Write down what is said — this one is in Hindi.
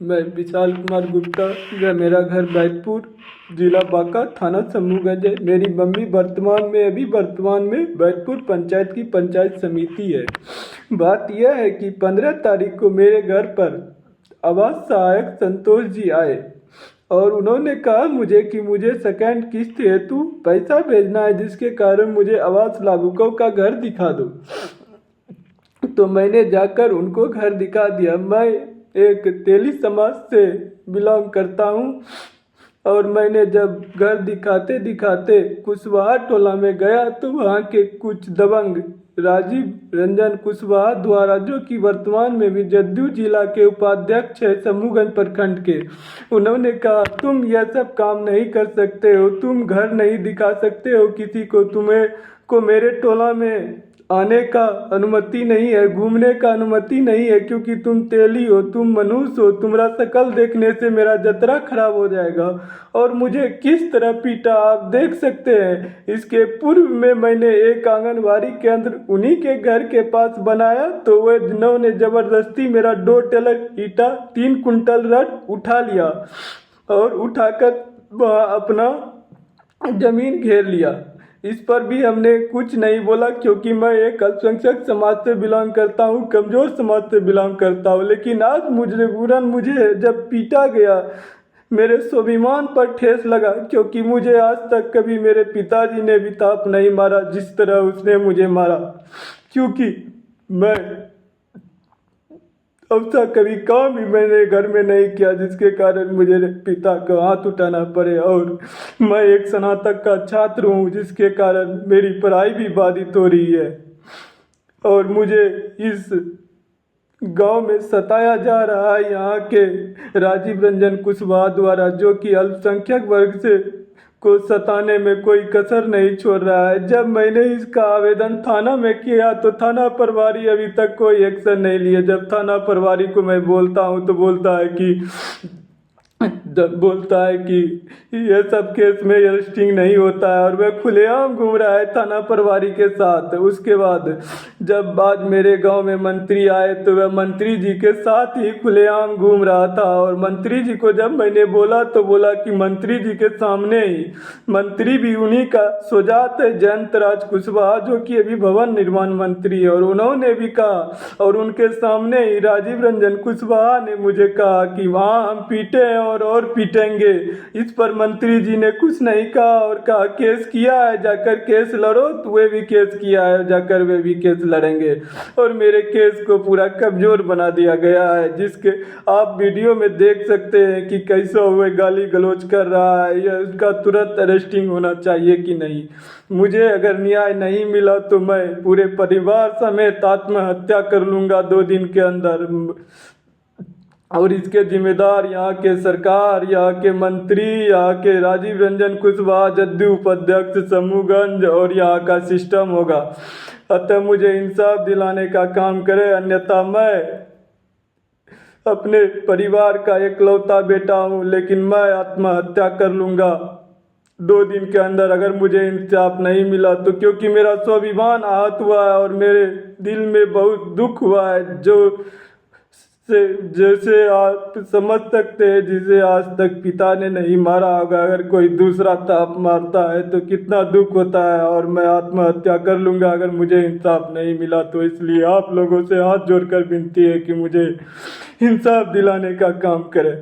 मैं विशाल कुमार गुप्ता। मेरा घर बैतपुर, जिला बांका, थाना समूहगंज है। मेरी मम्मी वर्तमान में बैतपुर पंचायत की पंचायत समिति है। बात यह है कि 15 तारीख को मेरे घर पर आवास सहायक संतोष जी आए और उन्होंने कहा मुझे सेकंड किस्त हेतु पैसा भेजना है, जिसके कारण मुझे आवास लाभुकों का घर दिखा दो। तो मैंने जाकर उनको घर दिखा दिया। मैं एक तेली समाज से बिलोंग करता हूँ और मैंने जब घर दिखाते दिखाते कुशवाहा टोला में गया तो वहाँ के कुछ दबंग राजीव रंजन कुशवाहा द्वारा, जो कि वर्तमान में भी जदयू जिला के उपाध्यक्ष है समूहगंज प्रखंड के, उन्होंने कहा तुम यह सब काम नहीं कर सकते हो, तुम घर नहीं दिखा सकते हो किसी को, तुम्हें को मेरे टोला में आने का अनुमति नहीं है, घूमने का अनुमति नहीं है, क्योंकि तुम तेली हो, तुम मनुष्य हो, तुम्हारा शकल देखने से मेरा जतरा खराब हो जाएगा। और मुझे किस तरह पीटा आप देख सकते हैं। इसके पूर्व में मैंने एक आंगनबाड़ी केंद्र उन्हीं के घर के पास बनाया तो वह जिन्होंने जबरदस्ती मेरा 2 टेलर ईटा 3 कुंटल रड उठा लिया और उठाकर वहाँ अपना जमीन घेर लिया। इस पर भी हमने कुछ नहीं बोला, क्योंकि मैं एक अल्पसंख्यक समाज से बिलोंग करता हूँ, कमज़ोर समाज से बिलोंग करता हूँ। लेकिन आज मुझे जब पीटा गया, मेरे स्वाभिमान पर ठेस लगा, क्योंकि मुझे आज तक कभी मेरे पिताजी ने भी ताप नहीं मारा जिस तरह उसने मुझे मारा। क्योंकि मैं ऐसा कभी काम भी मैंने घर में नहीं किया जिसके कारण मुझे पिता को हाथ उठाना पड़े। और मैं एक स्नातक का छात्र हूँ जिसके कारण मेरी पढ़ाई भी बाधित हो रही है और मुझे इस गांव में सताया जा रहा है यहाँ के राजीव रंजन कुशवाहा द्वारा, जो कि अल्पसंख्यक वर्ग से को सताने में कोई कसर नहीं छोड़ रहा है। जब मैंने इसका आवेदन थाना में किया तो थाना प्रभारी अभी तक कोई एक्शन नहीं लिया। जब थाना प्रभारी को मैं बोलता हूँ तो बोलता है कि यह सब केस में अरेस्टिंग नहीं होता है और वह खुलेआम घूम रहा है थाना प्रभारी के साथ। उसके बाद जब आज मेरे गांव में मंत्री आए तो वह मंत्री जी के साथ ही खुलेआम घूम रहा था। और मंत्री जी को जब मैंने बोला तो बोला कि मंत्री जी के सामने ही, मंत्री भी उन्हीं का सुजात है जयंत राज कुशवाहा, जो कि अभी भवन निर्माण मंत्री है, और उन्होंने भी कहा और उनके सामने ही राजीव रंजन कुशवाहा ने मुझे कहा कि वहाँ हम पीटे हैं और पीटेंगे। इस पर मंत्री जी ने कुछ नहीं कहा और कहा केस किया है, जाकर केस लड़ो। तो वे भी केस किया है, जाकर वे भी केस लड़ेंगे और मेरे केस को पूरा कमजोर बना दिया गया है, जिसके आप वीडियो में देख सकते हैं कि कैसे हुए गाली गलौज कर रहा है। यह उसका तुरंत अरेस्टिंग होना चाहिए कि नहीं। मुझे अगर न्याय नहीं मिला तो मैं पूरे परिवार समेत आत्महत्या कर लूँगा 2 दिन के अंदर। और इसके जिम्मेदार यहाँ के सरकार, यहाँ के मंत्री, यहाँ के राजीव रंजन कुशवाहा जदयू उपाध्यक्ष समूहगंज और यहाँ का सिस्टम होगा। अतः मुझे इंसाफ दिलाने का काम करे, अन्यथा मैं अपने परिवार का एकलौता बेटा हूँ, लेकिन मैं आत्महत्या कर लूँगा 2 दिन के अंदर अगर मुझे इंसाफ नहीं मिला तो। क्योंकि मेरा स्वाभिमान आहत हुआ है और मेरे दिल में बहुत दुख हुआ है, जैसे आप समझ सकते हैं, जिसे आज तक पिता ने नहीं मारा होगा, अगर कोई दूसरा ताप मारता है तो कितना दुख होता है। और मैं आत्महत्या कर लूँगा अगर मुझे इंसाफ नहीं मिला तो। इसलिए आप लोगों से हाथ जोड़कर विनती है कि मुझे इंसाफ दिलाने का काम करें।